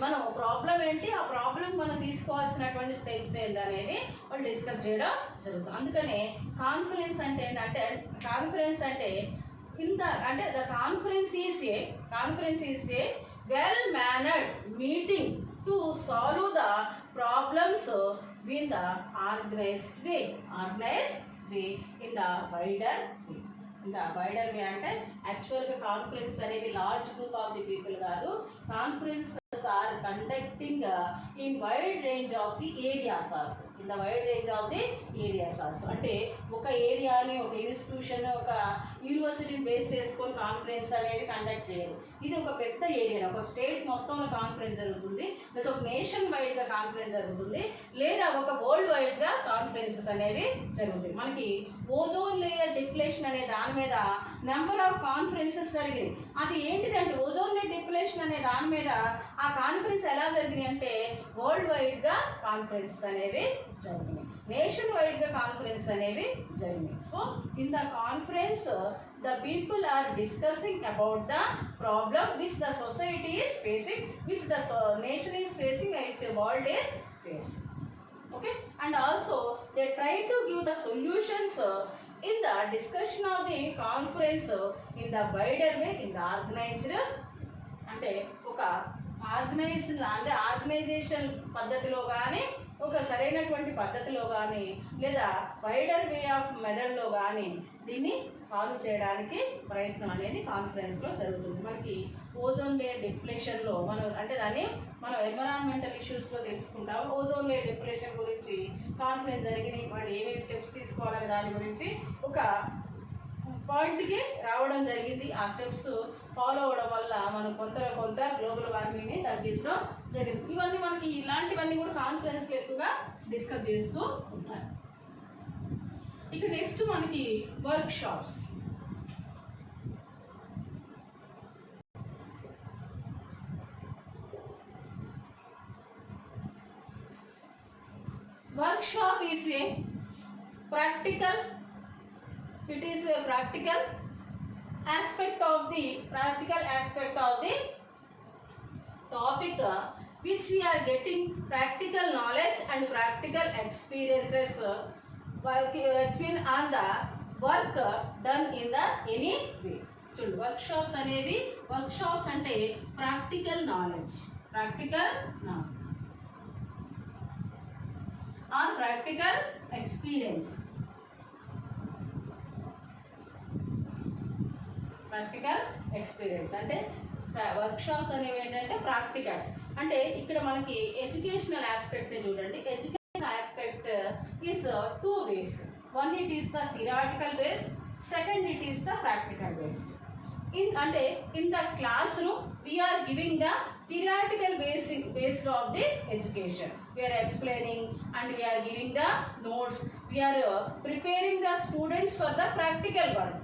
A: మనం ప్రాబ్లం ఏంటి, ఆ ప్రాబ్లం మనం తీసుకోవాల్సినటువంటి స్టెప్స్ ఏంటి అనేది వాళ్ళు డిస్కస్ చేయడం జరుగుతుంది. అందుకనే కాన్ఫరెన్స్ అంటే ఏంటంటే the conference is A well mannered meeting to solve the problems in the organized way in the wider way. In the wider way అంటే యాక్చువల్గా కాన్ఫరెన్స్ అనేవి large group of the people కాదు. Conferences are conducting in wide range of the areas also. In the wide range of the areas also. అంటే ఒక ఏరియాని, ఒక institution, ఒక యూనివర్సిటీని బేస్ చేసుకొని కాన్ఫరెన్స్ అనేది కండక్ట్ చేయరు. ఇది ఒక పెద్ద ఏరియా, ఒక స్టేట్ మొత్తంలో కాన్ఫరెన్స్ జరుగుతుంది, లేదా ఒక నేషన్ వైడ్గా కాన్ఫరెన్స్ జరుగుతుంది, లేదా ఒక వరల్డ్ వైడ్గా కాన్ఫరెన్సెస్ అనేవి జరుగుతాయి. మనకి ఓజోన్ లేయర్ డిప్లేషన్ అనే దాని మీద నెంబర్ ఆఫ్ కాన్ఫరెన్సెస్ జరిగినాయి. అది ఏంటిదంటే ఓజోన్ లేయర్ డిప్లేషన్ అనే దాని మీద ఆ కాన్ఫరెన్స్ ఎలా జరిగినాయి అంటే వరల్డ్ వైడ్గా కాన్ఫరెన్స్ అనేవి జరిగినాయి, నేషన్ వైడ్గా కాన్ఫరెన్స్ అనేవి జరిగినాయి. So in the conference the people are discussing about the problem which the society is facing, which the nation is facing, which the world is facing. Okay, and also they try to give the solutions in the discussion of the conference in the wider way, in the organized, అంటే ఒక organised అంటే organisation పద్ధతిలో కానీ, ఒక సరైనటువంటి పద్ధతిలో కానీ, లేదా వైడర్ వే ఆఫ్ మెథడ్లో కానీ దీన్ని సాల్వ్ చేయడానికి ప్రయత్నం అనేది కాన్ఫరెన్స్లో జరుగుతుంది. మనకి ఓజోన్ లేయర్ డిప్లేషన్లో దాన్ని మనం ఎన్విరాన్మెంటల్ ఇష్యూస్లో తెలుసుకుంటాం. ఓజోన్ లేయర్ డిప్లేషన్ గురించి కాన్ఫరెన్స్ జరిగినాయి, వాళ్ళు ఏమేమి స్టెప్స్ తీసుకోవాలనే దాని గురించి ఒక పాయింట్కి రావడం జరిగింది. ఆ స్టెప్స్ ఫాలో అవ్వడం వల్ల మనం కొంత గ్లోబల్ వార్మింగ్ని తగ్గించడం జరిగింది. ఇవన్నీ మనకి ఇలాంటివన్నీ కూడా కాన్ఫరెన్స్లో ఎక్కువగా డిస్కస్ చేస్తూ ఉంటారు. ఇక నెక్స్ట్ మనకి work shops. Workshop is a practical, it is a practical aspect of the topic which we are getting practical knowledge and practical experiences working on the work done in the any way. చూడండి, workshops అనేది, workshops అంటే practical knowledge or practical experience. అంటే workshops అనేవి ఏంటంటే practical. అంటే ఇక్కడ మనకి educational aspect చూడండి. Educational aspect is 2 ways. One, it is the theoretical based, second it is the practical based. In the classroom we are giving the theoretical based of the education. We are explaining and we are giving the notes. We are preparing the students for the practical work.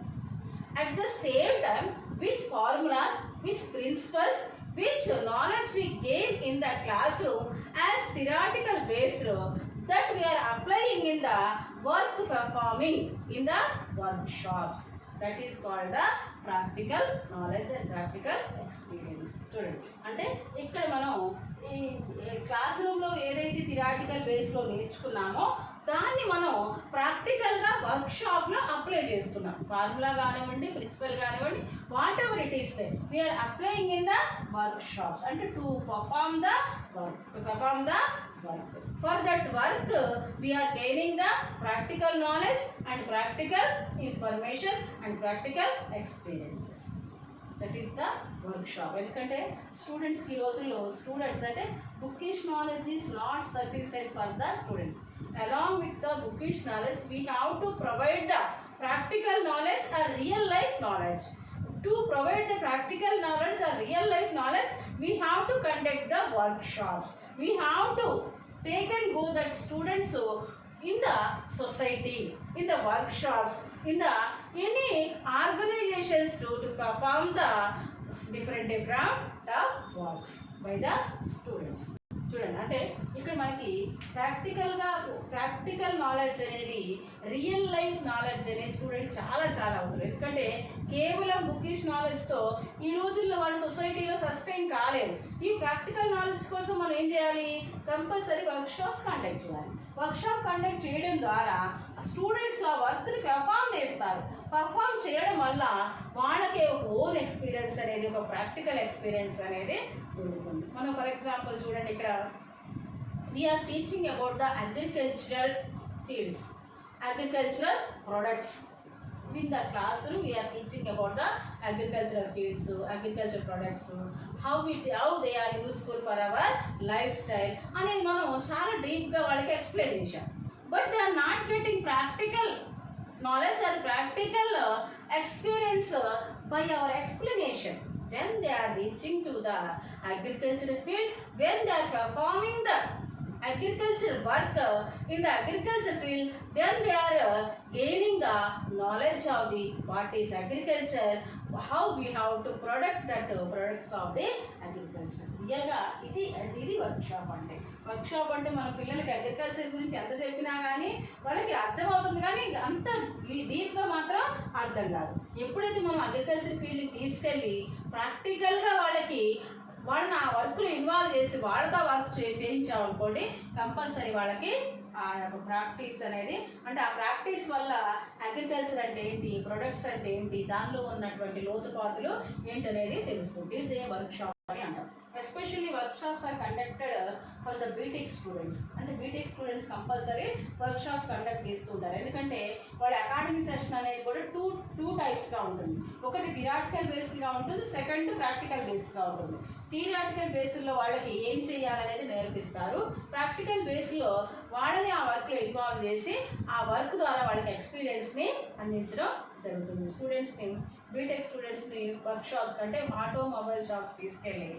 A: At the same time, which formulas, which principles, which knowledge we gain in the classroom as theoretical based, that we are applying in the work performing in the workshops. That is called the practical knowledge and practical experience. చూడండి, అంటే ఇక్కడ మనం ఈ class రూమ్లో ఏదైతే theoretical బేస్లో నేర్చుకున్నామో దాన్ని మనం ప్రాక్టికల్గా వర్క్షాప్లో అప్లై చేస్తున్నాం. ఫార్ములా కానివ్వండి, ప్రిన్సిపల్ కానివ్వండి, whatever it is, we are applying in the workshops అంటే to perform the work. For that work, we are gaining the practical knowledge and practical information and practical experiences. That is the workshop. ఎందుకంటే స్టూడెంట్స్కి ఈ రోజుల్లో students అంటే bookish knowledge is not sufficient for the students. Along with the bookish knowledge, we have to provide the practical knowledge or real life knowledge. To provide the practical knowledge or real life knowledge, we have to conduct the workshops. We have to take and go that students in the society, in the workshops, in the any organizations to perform the different works by the students. చూడండి, అంటే ఇక్కడ మనకి practical knowledge అనేది, real life knowledge అనేది student చాలా అవసరం. ఎందుకంటే కేవలం బుకిష్ నాలెడ్జ్తో ఈ రోజుల్లో వాళ్ళ సొసైటీలో సస్టైన్ కాలేదు. ఈ ప్రాక్టికల్ నాలెడ్జ్ కోసం మనం ఏం చేయాలి, కంపల్సరీ వర్క్షాప్స్ కండక్ట్ చేయాలి. వర్క్షాప్ కండక్ట్ చేయడం ద్వారా స్టూడెంట్స్ ఆ వర్క్ని పర్ఫామ్ చేయడం వల్ల వాళ్ళకి ఒక ఓన్ ఎక్స్పీరియన్స్ అనేది, ఒక ప్రాక్టికల్ ఎక్స్పీరియన్స్ అనేది దొరుకుతుంది. మనం ఫర్ ఎగ్జాంపుల్ చూడండి, ఇక్కడ we are teaching about the agricultural fields, agricultural products. In the classroom, we are teaching about the agricultural fields, agricultural products, how they are useful for our lifestyle. అనేది మనం చాలా డీప్గా వాళ్ళకి ఎక్స్ప్లెయిన్ చేశాం. But they are not getting practical knowledge or practical experience by our explanation. When they are reaching to the agricultural field, when they are performing the agricultural work in the agriculture field, then they are gaining the knowledge of the what is agriculture, how we have to product that products of the agriculture. ఇయగా ఇది workshop అంటే. Workshop అంటే మన పిల్లలకి agriculture గురించి ఎంత చెప్పినా కానీ వాళ్ళకి అర్థమవుతుంది, కానీ అంత డీప్గా మాత్రం అర్థం కాదు. ఎప్పుడైతే మనం అగ్రికల్చర్ ఫీల్డ్కి తీసుకెళ్ళి ప్రాక్టికల్గా వాళ్ళని ఆ వర్క్లో ఇన్వాల్వ్ చేసి వాళ్ళతో వర్క్ చేయించామనుకోండి, కంపల్సరీ వాళ్ళకి ఆ ప్రాక్టీస్ అనేది, అంటే ఆ ప్రాక్టీస్ వల్ల అగ్రికల్చర్ అంటే ఏంటి, ప్రొడక్ట్స్ అంటే ఏంటి, దానిలో ఉన్నటువంటి లోతుపాతులు ఏంటనేది తెలుస్తుంది. ఇది వర్క్షాప్ అని అంటాం. Especially workshops are conducted for the BTech students. అంటే BTech students compulsory workshops conduct చేస్తుంటారు. ఎందుకంటే వాళ్ళ అకాడమిక్ సెషన్ అనేది కూడా టూ టైప్స్గా ఉంటుంది. ఒకటి థియరాటికల్ బేస్డ్గా ఉంటుంది, సెకండ్ ప్రాక్టికల్ బేస్డ్గా ఉంటుంది. థియరాటికల్ బేస్లో వాళ్ళకి ఏం చేయాలనేది నేర్పిస్తారు. ప్రాక్టికల్ బేస్లో వాళ్ళని ఆ వర్క్లో ఇన్వాల్వ్ చేసి ఆ వర్క్ ద్వారా వాళ్ళకి ఎక్స్పీరియన్స్ని అందించడం జరుగుతుంది. స్టూడెంట్స్ని, బీటెక్ స్టూడెంట్స్ని వర్క్షాప్స్ అంటే ఆటోమొబైల్ షాప్స్ తీసుకెళ్ళి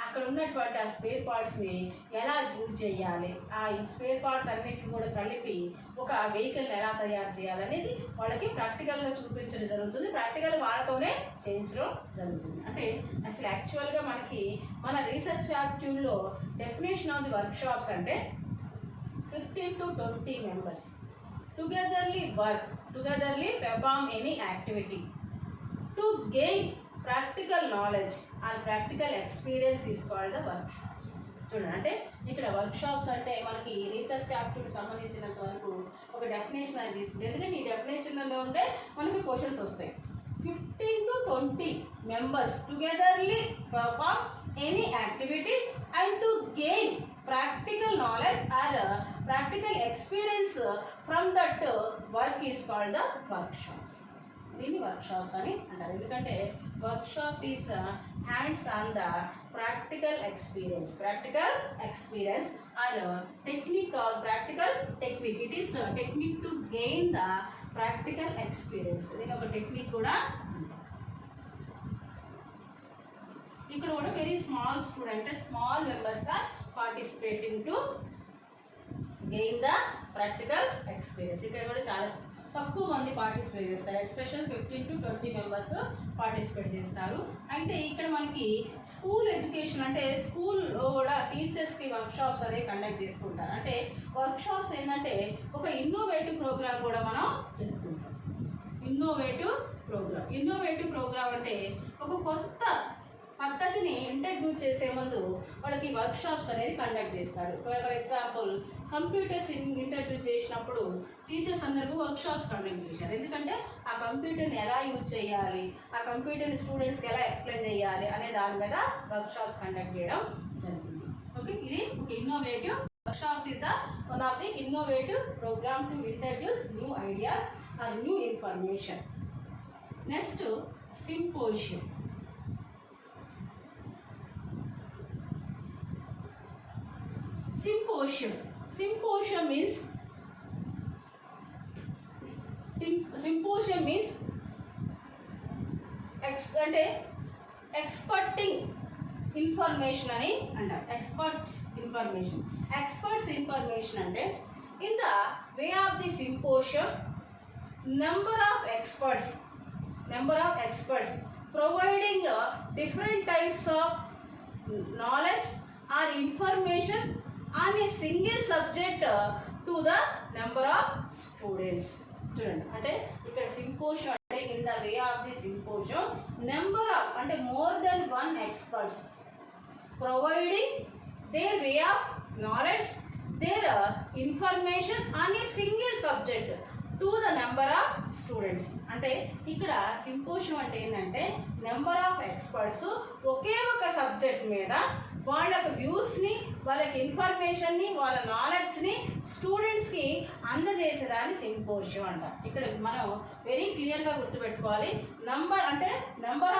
A: అక్కడ ఉన్నటువంటి ఆ స్పేర్ పార్ట్స్ని ఎలా యూజ్ చేయాలి, ఆ స్పేర్ పార్ట్స్ అన్నిటిని కూడా కలిపి ఒక వెహికల్ని ఎలా తయారు చేయాలనేది వాళ్ళకి ప్రాక్టికల్గా చూపించడం జరుగుతుంది. ప్రాక్టికల్ వాళ్ళతోనే చేయించడం జరుగుతుంది. అంటే అసలు యాక్చువల్గా మన రీసెర్చ్ యాప్ట్యూడ్లో డెఫినేషన్ ఆఫ్ ది వర్క్షాప్స్ అంటే 15 to 20 members togetherly perform any activity to gain practical knowledge or practical experience is called the workshops. చూడండి, అంటే ఇక్కడ వర్క్షాప్స్ అంటే మనకి రీసెర్చ్ యాప్ట్యూడ్ సంబంధించినంత వరకు ఒక డెఫినేషన్ అనేది తీసుకుంటే, ఎందుకంటే ఈ డెఫినేషన్లో ఉంటే మనకి క్వశ్చన్స్ వస్తాయి. 15 to 20 members togetherly perform any activity and to gain practical knowledge or practical experience from that work is called the workshops. దీన్ని వర్క్షాప్స్ అని అంటారు. ఎందుకంటే workshop is hands on the practical experience or technique or practical technique. It is technique to gain the practical experience. దీని ఒక technique కూడా ఇక్కడ కూడా very small student, small members are participating to gain the practical experience. ఇక్కడ కూడా చాలా తక్కువ మంది పార్టిసిపేట్ చేస్తారు. ఎస్పెషల్ 15 to 20 మెంబర్స్ పార్టిసిపేట్ చేస్తారు. అయితే ఇక్కడ మనకి స్కూల్ ఎడ్యుకేషన్ అంటే స్కూల్లో కూడా టీచర్స్కి వర్క్షాప్స్ అనేవి కండక్ట్ చేస్తుంటారు. అంటే వర్క్షాప్స్ ఏంటంటే ఒక ఇన్నోవేటివ్ ప్రోగ్రామ్ కూడా మనం చెప్పుకుంటాం. ఇన్నోవేటివ్ ప్రోగ్రామ్ అంటే ఒక కొత్త పద్ధతిని ఇంట్రడ్యూస్ చేసే ముందు వాళ్ళకి వర్క్షాప్స్ అనేది కండక్ట్ చేస్తారు. ఫర్ ఎగ్జాంపుల్ కంప్యూటర్స్ ఇంట్రడ్యూస్ చేసినప్పుడు టీచర్స్ అందరికీ వర్క్షాప్స్ కండక్ట్ చేశారు. ఎందుకంటే ఆ కంప్యూటర్ని ఎలా యూజ్ చేయాలి, ఆ కంప్యూటర్ని స్టూడెంట్స్కి ఎలా ఎక్స్ప్లెయిన్ చేయాలి అనే దాని మీద వర్క్షాప్స్ కండక్ట్ చేయడం జరిగింది. ఓకే, ఇది ఒక innovative workshops is the one of the innovative program to introduce new ideas or new information. Next symposium. Symposium means experting information అని అంటారు. experts information అంటే in the way of the symposium number of experts providing different types of knowledge or information on a single subject to the number of students. చూడండి, అంటే ఇక్కడ symposium అంటే in the way of the symposium number of అంటే more than 1 experts providing their way of knowledge, their information on a single subject to the number of students. అంటే ఇక్కడ symposium అంటే ఏంటంటే number of experts ఒకే ఒక subject మీద వాళ్ళ వ్యూస్ని, వాళ్ళకి ఇన్ఫర్మేషన్ని, వాళ్ళ నాలెడ్జ్ని స్టూడెంట్స్కి అందజేసేదాన్ని సింపోజియం అంట. ఇక్కడ మనం వెరీ క్లియర్గా గుర్తుపెట్టుకోవాలి. Number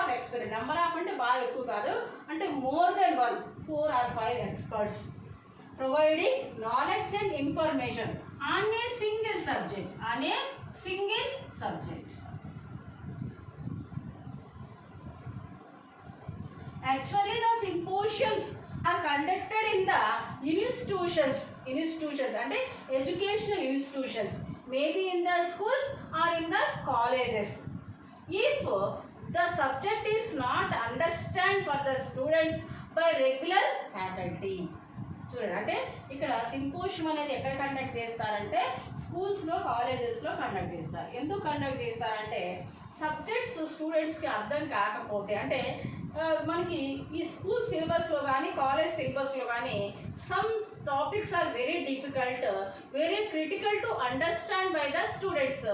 A: of expert, number of అంటే బాగా ఎక్కువ కాదు, అంటే more than 1, 4 or 5 experts providing knowledge and information on a single subject. Actually, the symposiums are conducted in the institutions and educational institutions, maybe in the schools or in the colleges. If the subject is not understood for the students by regular faculty. చూడండి, అంటే ఇక్కడ symposium అనేది ఎక్కడ conduct చేస్తారంటే స్కూల్స్లో, కాలేజెస్లో conduct చేస్తారు. ఎందుకు కండక్ట్ చేస్తారంటే సబ్జెక్ట్స్ స్టూడెంట్స్కి అర్థం కాకపోతే, అంటే మనకి ఈ స్కూల్ సిలబస్లో కానీ కాలేజ్ సిలబస్లో కానీ some topics are very difficult, very critical to understand by the students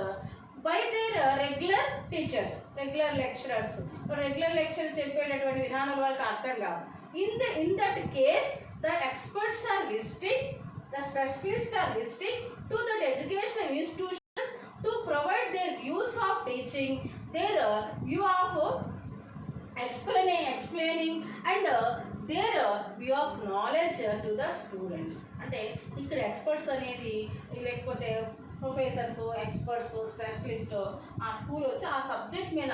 A: by their regular teachers, regular lecturers. Regular lecture చెప్పేటటువంటి విధానాలు వాళ్ళకి అర్థం కావు. In that case, the experts are visiting, the specialists are visiting to the educational institutions to provide their views of teaching, their view of explaining and their view of knowledge to the students. అంటే ఇక్కడ experts అనేది లేకపోతే professors, experts, specialist ఆ school వచ్చి ఆ subject మీద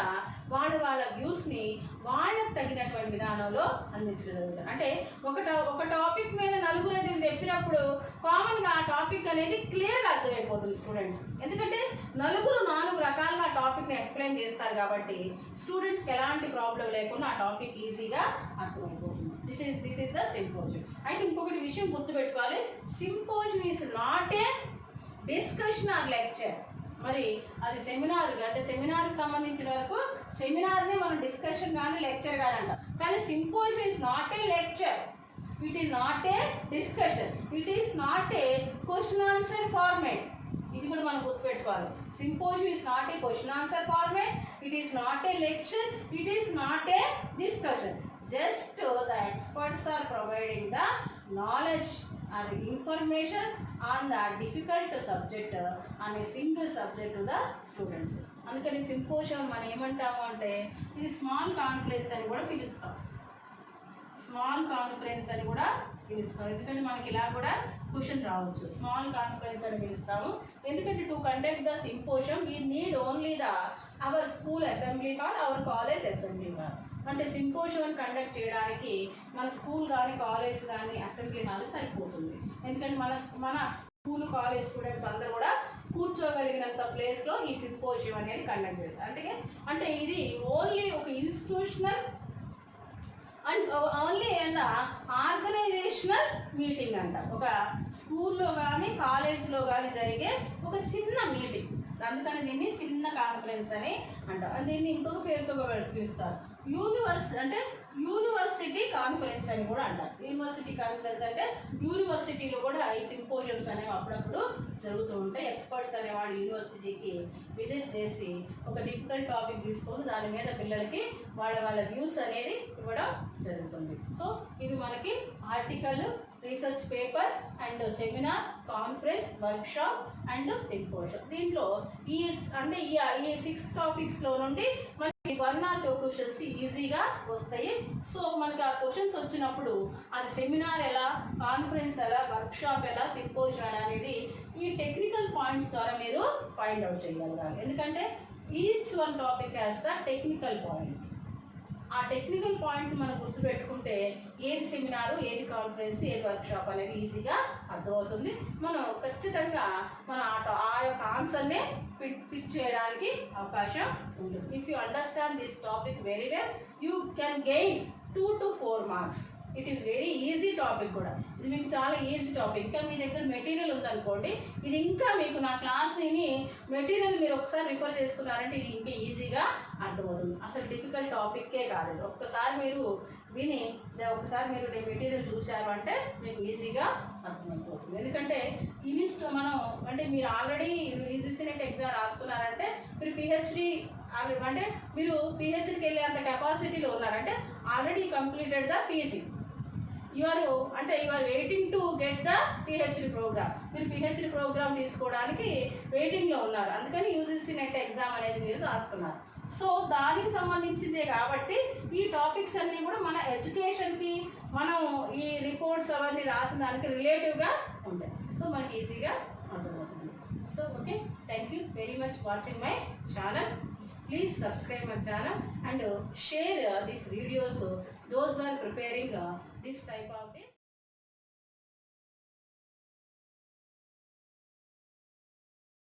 A: వాళ్ళ వ్యూస్ని వాళ్ళకి తగినటువంటి విధానంలో అందించగలుగుతారు. అంటే ఒక టాపిక్ మీద నలుగురు ఐదుగురు చెప్పినప్పుడు కామన్గా ఆ టాపిక్ అనేది క్లియర్గా అర్థమైపోతుంది స్టూడెంట్స్. ఎందుకంటే నలుగురు 4 రకాలుగా ఆ టాపిక్ని ఎక్స్ప్లెయిన్ చేస్తారు కాబట్టి స్టూడెంట్స్కి ఎలాంటి ప్రాబ్లం లేకుండా ఆ టాపిక్ ఈజీగా అర్థమైపోతుంది. This is the symposium. అయితే ఇంకొకటి విషయం గుర్తుపెట్టుకోవాలి, symposium is not a discussion or lecture. మరి అది సెమినార్, అంటే సెమినార్కి సంబంధించిన వరకు సెమినార్ని మనం డిస్కషన్ కానీ లెక్చర్ కానీ అంటాం. కానీ symposium is not a lecture, it is not a discussion, it is not a question answer format. ఇది కూడా మనం గుర్తుపెట్టుకోవాలి. Symposium is not a question answer format, it is not a lecture, it is not a discussion. Just the experts are providing the knowledge or information on the difficult subject, on a single subject to the students. అందుకని symposium మనం ఏమంటాము అంటే ఇది small conference అని కూడా పిలుస్తాం. ఎందుకంటే మనకి ఇలా కూడా క్వశ్చన్ రావచ్చు. స్మాల్ కాన్ఫరెన్స్ అని పిలుస్తాము. ఎందుకంటే to conduct the symposium we need only our school assembly hall, hour college assembly hall. అంటే సింపోజియం కండక్ట్ చేయడానికి మన స్కూల్ కానీ కాలేజ్ కానీ అసెంబ్లీ హాల్ సరిపోతుంది. ఎందుకంటే మన స్కూల్ కాలేజ్ స్టూడెంట్స్ అందరూ కూడా కూర్చోగలిగినంత ప్లేస్లో ఈ సింపోజియం అనేది కండక్ట్ చేస్తారు. అంటే ఇది ఓన్లీ ఒక institutional and only organizational meeting అంట. ఒక స్కూల్లో కానీ కాలేజ్లో కానీ జరిగే ఒక చిన్న మీటింగ్, అందుకని దీన్ని చిన్న కాన్ఫరెన్స్ అని అంటారు. దీన్ని ఇంకొక పేరుతో పిలుస్తారు, యూనివర్సిటీ కాన్ఫరెన్స్ అని కూడా అంటారు. యూనివర్సిటీ కాన్ఫరెన్స్ అంటే యూనివర్సిటీలో కూడా ఈ సింపోజియమ్స్ అనేవి అప్పుడప్పుడు జరుగుతూ ఉంటాయి. ఎక్స్పర్ట్స్ అనేవాళ్ళు యూనివర్సిటీకి విజిట్ చేసి ఒక డిఫికల్ట్ టాపిక్ తీసుకొని దాని మీద పిల్లలకి వాళ్ళ వ్యూస్ అనేది ఇవ్వడం జరుగుతుంది. సో ఇవి మనకి article, research paper and seminar, conference, workshop and symposium. దీంట్లో ఈ 6 టాపిక్స్లో నుండి మనకి 1 or 2 క్వశ్చన్స్ ఈజీగా వస్తాయి. సో మనకి ఆ క్వశ్చన్స్ వచ్చినప్పుడు అది సెమినార్ ఎలా, కాన్ఫరెన్స్ ఎలా, వర్క్షాప్ ఎలా, సింపోజియం ఎలా అనేది ఈ టెక్నికల్ పాయింట్స్ ద్వారా మీరు ఫైండ్ అవుట్ చేయగలగాలి. ఎందుకంటే each one topic has the technical point. ఆ టెక్నికల్ పాయింట్ మనం గుర్తుపెట్టుకుంటే ఏది సెమినారు, ఏది కాన్ఫరెన్స్, ఏది వర్క్షాప్ అనేది ఈజీగా అర్థమవుతుంది. మనం ఖచ్చితంగా ఆ యొక్క ఆన్సర్నే పిక్ చేయడానికి అవకాశం ఉంటుంది. If you understand this topic very well, you can gain 2 to 4 marks. It is very easy topic కూడా. ఇది మీకు చాలా ఈజీ టాపిక్. ఇంకా మీ దగ్గర మెటీరియల్ ఉందనుకోండి, ఇది ఇంకా మీకు నా క్లాస్ని మెటీరియల్ మీరు ఒకసారి రిఫర్ చేసుకున్నారంటే ఇది ఇంకా ఈజీగా అర్థమవుతుంది. అసలు డిఫికల్ట్ టాపిక్కే కాదు. ఒక్కసారి మీరు విని ఒకసారి మీరు మెటీరియల్ చూశారు అంటే మీకు ఈజీగా అర్థమైపోతుంది. ఎందుకంటే మనం మీరు ఆల్రెడీ ఈజీసీ నెట్ ఎగ్జామ్ రాస్తున్నారంటే మీరు పిహెచ్డి మీరు పిహెచ్డికి వెళ్ళే అంత కెపాసిటీలో ఉన్నారంటే already completed the PG. You are waiting to get the PhD program. మీరు పిహెచ్డి ప్రోగ్రామ్ తీసుకోవడానికి వెయిటింగ్లో ఉన్నారు, అందుకని యూజీసీ నెట్ ఎగ్జామ్ అనేది మీరు రాస్తున్నారు. సో దానికి సంబంధించిందే కాబట్టి ఈ టాపిక్స్ అన్నీ కూడా మన ఎడ్యుకేషన్కి, మనం ఈ రిపోర్ట్స్ అవన్నీ రాసిన దానికి రిలేటివ్గా ఉంటాయి. సో మనకి ఈజీగా అర్థమవుతుంది. So okay, thank you very much watching my channel. Please subscribe my channel and share these videos, those who are preparing this type of